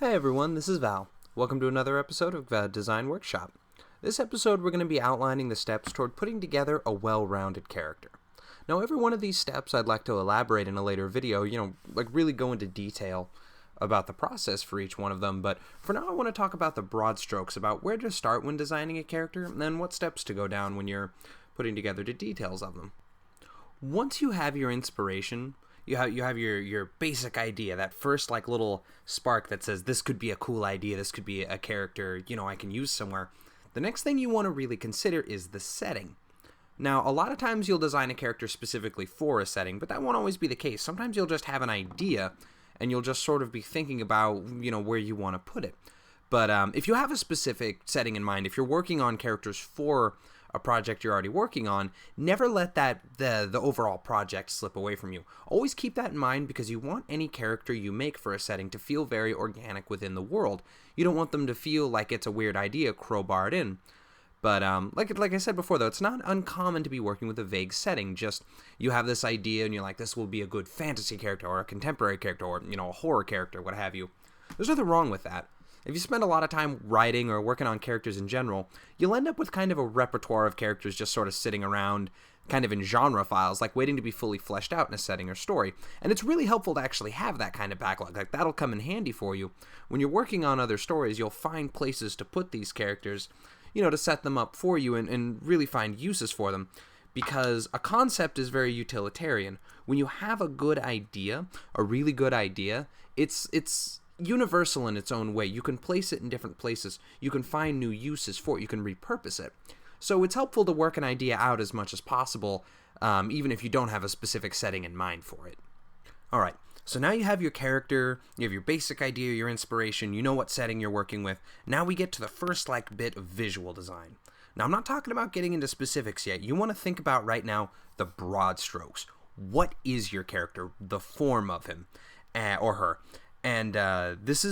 Hey everyone, this is Val. Welcome to another episode of Design Workshop. This episode we're going to be outlining the steps toward putting together a well-rounded character. Now every one of these steps I'd like to elaborate in a later video, really go into detail about the process for each one of them, but for now I want to talk about the broad strokes about where to start when designing a character and then what steps to go down when you're putting together the details of them. Once you have your inspiration, you have your basic idea, that first little spark that says this could be a cool idea, this could be a character, I can use somewhere. The next thing you want to really consider is the setting. Now, a lot of times you'll design a character specifically for a setting, but that won't always be the case. Sometimes you'll just have an idea and you'll just sort of be thinking about, where you want to put it. But if you have a specific setting in mind, if you're working on characters for a project you're already working on, never let the overall project slip away from you. Always keep that in mind because you want any character you make for a setting to feel very organic within the world. You don't want them to feel like it's a weird idea crowbarred in. But like I said before, though, it's not uncommon to be working with a vague setting. Just you have this idea and you're like, this will be a good fantasy character or a contemporary character or a horror character, what have you. There's nothing wrong with that. If you spend a lot of time writing or working on characters in general, you'll end up with kind of a repertoire of characters just sort of sitting around kind of in genre files, like waiting to be fully fleshed out in a setting or story. And it's really helpful to actually have that kind of backlog. Like, that'll come in handy for you. When you're working on other stories, you'll find places to put these characters, to set them up for you and really find uses for them. Because a concept is very utilitarian. When you have a good idea, a really good idea, it's universal in its own way. You can place it in different places. You can find new uses for it. You can repurpose it. So it's helpful to work an idea out as much as possible, even if you don't have a specific setting in mind for it. Alright, so now you have your character, you have your basic idea, your inspiration, you know what setting you're working with. Now we get to the first bit of visual design. Now I'm not talking about getting into specifics yet. You want to think about right now the broad strokes. What is your character? The form of him or her. And this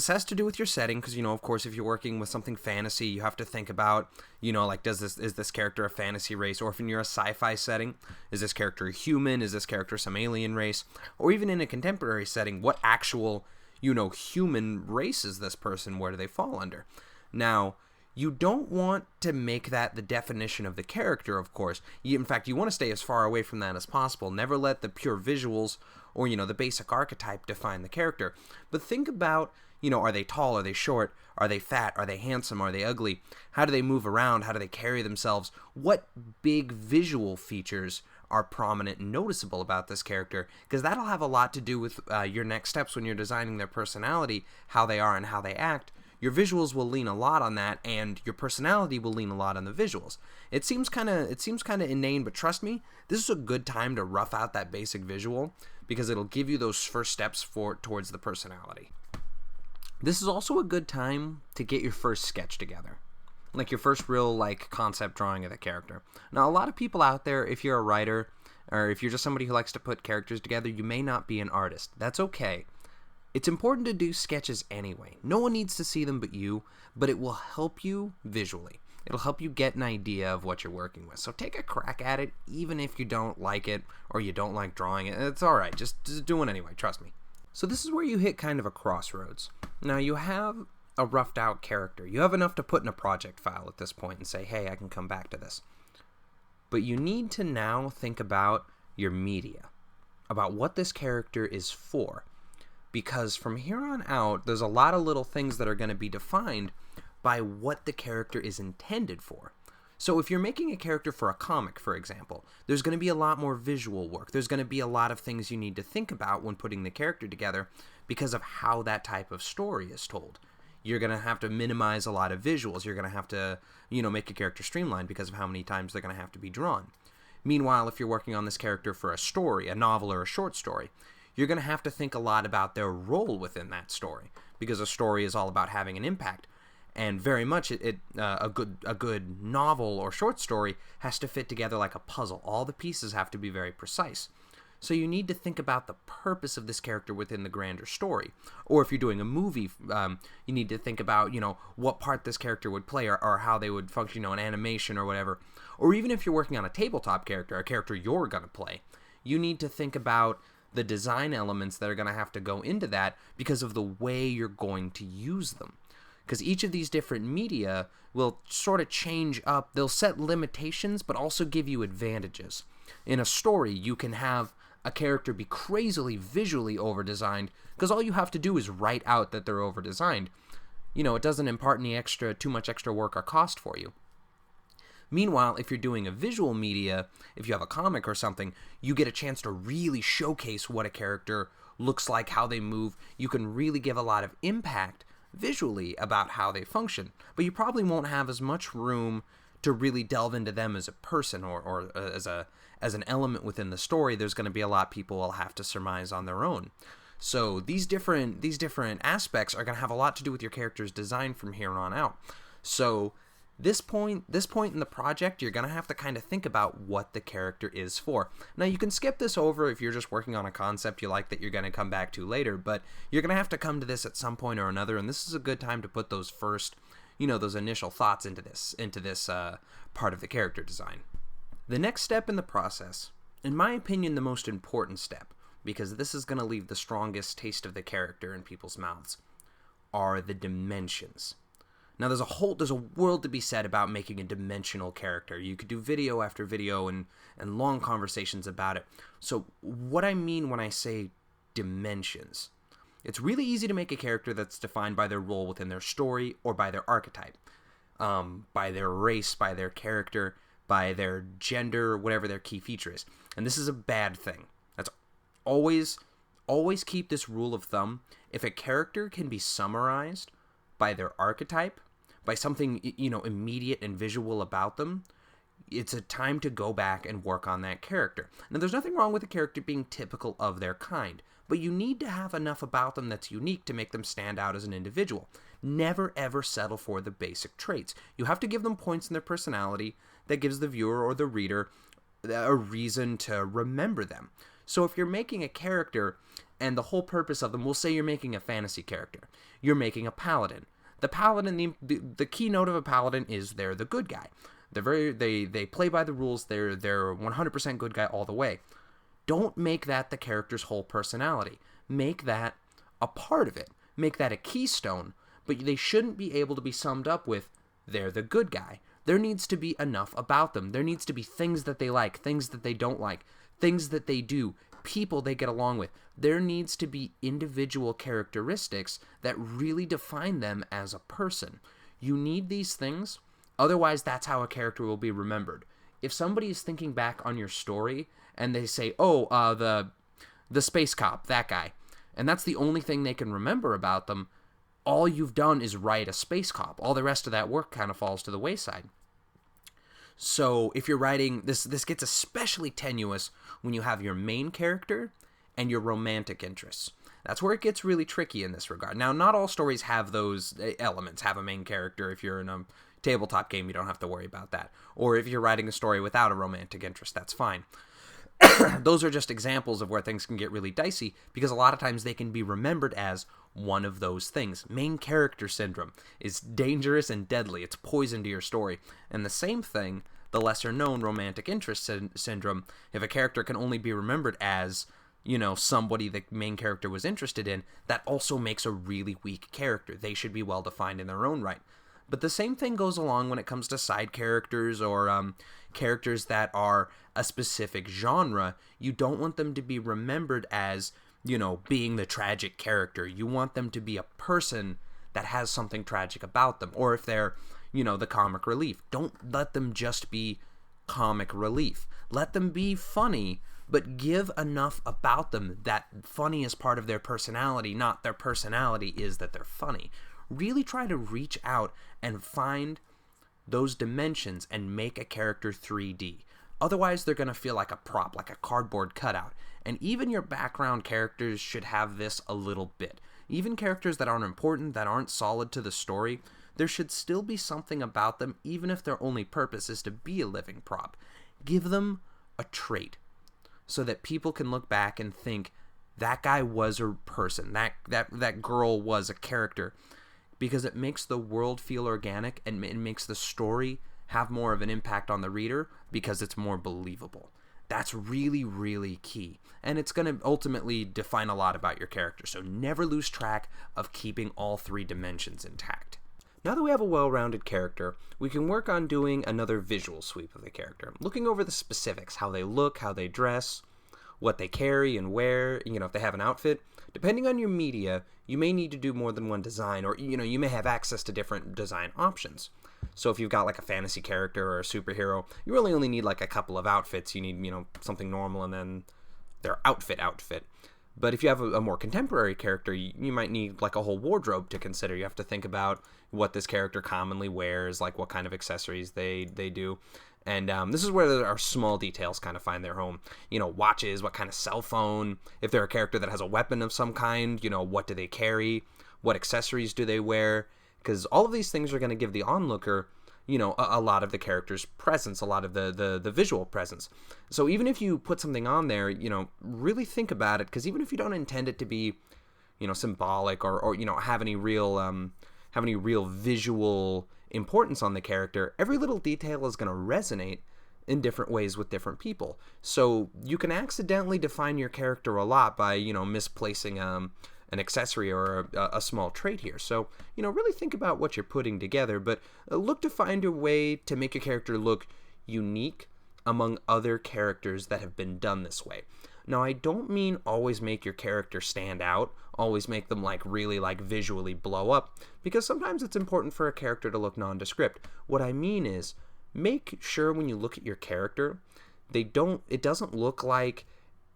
has to do with your setting, because of course, if you're working with something fantasy, you have to think about, is this character a fantasy race? Or if you're a sci-fi setting, is this character a human? Is this character some alien race? Or even in a contemporary setting, what actual human race is this person? Where do they fall under? Now, you don't want to make that the definition of the character, of course. In fact, you want to stay as far away from that as possible. Never let the pure visuals or, the basic archetype define the character. But think about, are they tall? Are they short? Are they fat? Are they handsome? Are they ugly? How do they move around? How do they carry themselves? What big visual features are prominent and noticeable about this character? Because that'll have a lot to do with your next steps when you're designing their personality, how they are and how they act. Your visuals will lean a lot on that, and your personality will lean a lot on the visuals. It seems kind of inane, but trust me, this is a good time to rough out that basic visual because it'll give you those first steps towards the personality. This is also a good time to get your first sketch together, like your first real concept drawing of the character. Now, a lot of people out there, if you're a writer or if you're just somebody who likes to put characters together, you may not be an artist. That's okay. It's important to do sketches anyway. No one needs to see them but you, but it will help you visually. It'll help you get an idea of what you're working with. So take a crack at it, even if you don't like it or you don't like drawing it. It's alright, just do it anyway, trust me. So this is where you hit kind of a crossroads. Now you have a roughed out character. You have enough to put in a project file at this point and say, hey, I can come back to this. But you need to now think about your media, about what this character is for. Because from here on out, there's a lot of little things that are going to be defined by what the character is intended for. So if you're making a character for a comic, for example, there's going to be a lot more visual work. There's going to be a lot of things you need to think about when putting the character together because of how that type of story is told. You're going to have to minimize a lot of visuals. You're going to have to, make a character streamlined because of how many times they're going to have to be drawn. Meanwhile, if you're working on this character for a story, a novel or a short story, you're going to have to think a lot about their role within that story, because a story is all about having an impact, and very much a good novel or short story has to fit together like a puzzle. All the pieces have to be very precise. So you need to think about the purpose of this character within the grander story. Or if you're doing a movie, you need to think about, what part this character would play or how they would function, in animation or whatever. Or even if you're working on a tabletop character, a character you're going to play, you need to think about the design elements that are going to have to go into that because of the way you're going to use them. Because each of these different media will sort of change up. They'll set limitations, but also give you advantages. In a story, you can have a character be crazily visually over-designed because all you have to do is write out that they're over-designed. It doesn't impart too much extra work or cost for you. Meanwhile, if you're doing a visual media, if you have a comic or something, you get a chance to really showcase what a character looks like, how they move. You can really give a lot of impact visually about how they function, but you probably won't have as much room to really delve into them as a person or as an element within the story. There's going to be a lot people will have to surmise on their own. So these different aspects are going to have a lot to do with your character's design from here on out. So this point in the project, you're going to have to kind of think about what the character is for. Now, you can skip this over if you're just working on a concept you like that you're going to come back to later, but you're going to have to come to this at some point or another, and this is a good time to put those first, those initial thoughts into this part of the character design. The next step in the process, in my opinion, the most important step, because this is going to leave the strongest taste of the character in people's mouths, are the dimensions. Now, there's a world to be said about making a dimensional character. You could do video after video and long conversations about it. So what I mean when I say dimensions, it's really easy to make a character that's defined by their role within their story or by their archetype, by their race, by their character, by their gender, whatever their key feature is. And this is a bad thing. That's always keep this rule of thumb. If a character can be summarized by their archetype, by something, immediate and visual about them, it's a time to go back and work on that character. Now, there's nothing wrong with a character being typical of their kind, but you need to have enough about them that's unique to make them stand out as an individual. Never, ever settle for the basic traits. You have to give them points in their personality that gives the viewer or the reader a reason to remember them. So if you're making a character and the whole purpose of them, we'll say you're making a fantasy character. You're making a paladin. The paladin, the keynote of a paladin is they're the good guy. They play by the rules. They're 100% good guy all the way. Don't make that the character's whole personality. Make that a part of it. Make that a keystone, but they shouldn't be able to be summed up with they're the good guy. There needs to be enough about them. There needs to be things that they like, things that they don't like, things that they do, people they get along with. There needs to be individual characteristics that really define them as a person. You need these things, otherwise that's how a character will be remembered. If somebody is thinking back on your story and they say, the space cop, that guy, and that's the only thing they can remember about them, all you've done is write a space cop. All the rest of that work kind of falls to the wayside. So if you're writing, this gets especially tenuous when you have your main character and your romantic interests. That's where it gets really tricky in this regard. Now, not all stories have those elements, have a main character. If you're in a tabletop game, you don't have to worry about that. Or if you're writing a story without a romantic interest, that's fine. Those are just examples of where things can get really dicey, because a lot of times they can be remembered as one of those things. Main character syndrome is dangerous and deadly. It's poison to your story. And the same thing, the lesser known romantic interest syndrome, if a character can only be remembered as, somebody the main character was interested in, that also makes a really weak character. They should be well defined in their own right. But the same thing goes along when it comes to side characters or characters that are a specific genre. You don't want them to be remembered as, being the tragic character. You want them to be a person that has something tragic about them. Or if they're, the comic relief, don't let them just be comic relief. Let them be funny, but give enough about them that funny is part of their personality, not their personality is that they're funny. Really try to reach out and find those dimensions and make a character 3D. Otherwise, they're going to feel like a prop, like a cardboard cutout. And even your background characters should have this a little bit. Even characters that aren't important, that aren't solid to the story, there should still be something about them, even if their only purpose is to be a living prop. Give them a trait so that people can look back and think, that guy was a person, that girl was a character. Because it makes the world feel organic and it makes the story have more of an impact on the reader because it's more believable. That's really, really key. And it's going to ultimately define a lot about your character. So never lose track of keeping all 3 dimensions intact. Now that we have a well-rounded character, we can work on doing another visual sweep of the character, looking over the specifics, how they look, how they dress, what they carry and wear, if they have an outfit. Depending on your media, you may need to do more than one design, or, you may have access to different design options. So if you've got like a fantasy character or a superhero, you really only need like a couple of outfits. You need, something normal and then their outfit. But if you have a more contemporary character, you might need like a whole wardrobe to consider. You have to think about what this character commonly wears, like what kind of accessories they do. And this is where our small details kind of find their home. Watches, what kind of cell phone, if they're a character that has a weapon of some kind, what do they carry, what accessories do they wear, because all of these things are going to give the onlooker, a lot of the character's presence, a lot of the visual presence. So even if you put something on there, really think about it, because even if you don't intend it to be, symbolic or have any real visual importance on the character, every little detail is going to resonate in different ways with different people. So you can accidentally define your character a lot by, misplacing an accessory or a small trait here. So, really think about what you're putting together, but look to find a way to make your character look unique among other characters that have been done this way. Now, I don't mean always make your character stand out, always make them really visually blow up, because sometimes it's important for a character to look nondescript. What I mean is, make sure when you look at your character, it doesn't look like,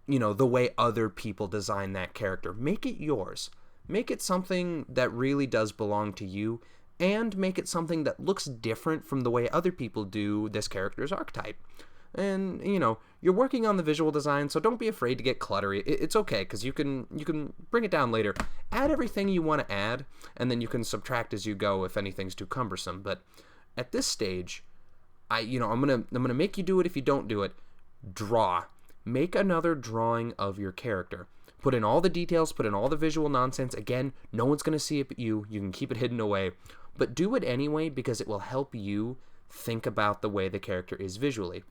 the way other people design that character. Make it yours. Make it something that really does belong to you, and make it something that looks different from the way other people do this character's archetype. And, you're working on the visual design, so don't be afraid to get cluttery. It's okay, because you can bring it down later. Add everything you want to add, and then you can subtract as you go if anything's too cumbersome. But at this stage, I'm gonna make you do it if you don't do it. Draw. Make another drawing of your character. Put in all the details, put in all the visual nonsense. Again, no one's going to see it but you. You can keep it hidden away. But do it anyway, because it will help you think about the way the character is visually.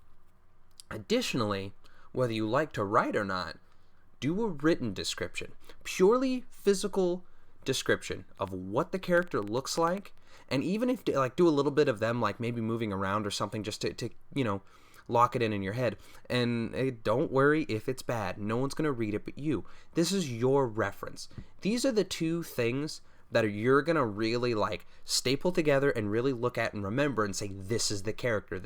Additionally, whether you like to write or not, do a written description. Purely physical description of what the character looks like. And even if, do a little bit of them, maybe moving around or something, just to lock it in your head. And don't worry if it's bad. No one's going to read it but you. This is your reference. These are the 2 things that you're going to really staple together and really look at and remember and say, this is the character.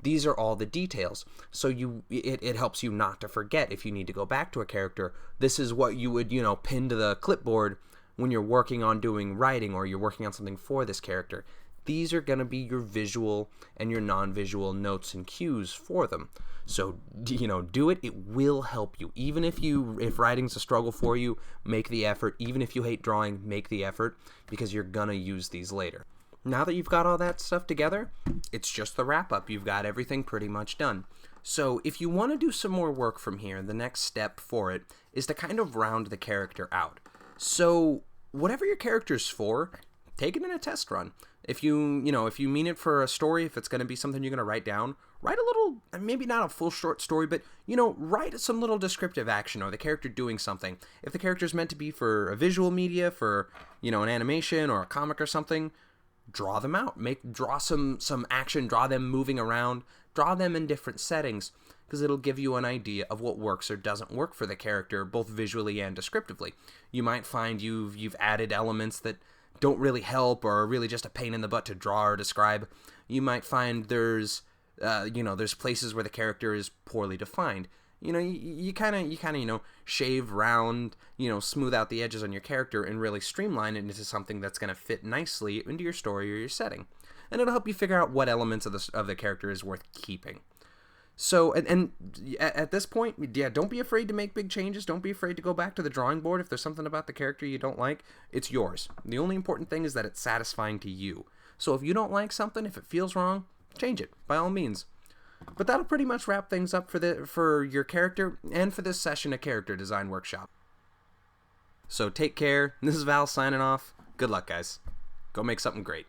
These are all the details. So it helps you not to forget if you need to go back to a character. This is what you would, pin to the clipboard when you're working on doing writing or you're working on something for this character. These are going to be your visual and your non-visual notes and cues for them. So, do it. It will help you. Even if writing's a struggle for you, make the effort. Even if you hate drawing, make the effort, because you're going to use these later. Now that you've got all that stuff together, it's just the wrap-up. You've got everything pretty much done. So if you want to do some more work from here, the next step for it is to kind of round the character out. So whatever your character's for, take it in a test run. If you mean it for a story, if it's going to be something you're going to write down, write a little, maybe not a full short story, but, write some little descriptive action or the character doing something. If the character's meant to be for a visual media, for, an animation or a comic or something, draw them out. Draw some action, draw them moving around, draw them in different settings, because it'll give you an idea of what works or doesn't work for the character, both visually and descriptively. You might find you've added elements that don't really help or are really just a pain in the butt to draw or describe. You might find there's places where the character is poorly defined. You kind of shave round, smooth out the edges on your character and really streamline it into something that's going to fit nicely into your story or your setting. And it'll help you figure out what elements of the character is worth keeping. So, and at this point, yeah, don't be afraid to make big changes. Don't be afraid to go back to the drawing board. If there's something about the character you don't like, it's yours. The only important thing is that it's satisfying to you. So if you don't like something, if it feels wrong, change it, by all means. But that'll pretty much wrap things up for your character and for this session of Character Design Workshop. So take care. This is Val signing off. Good luck, guys. Go make something great.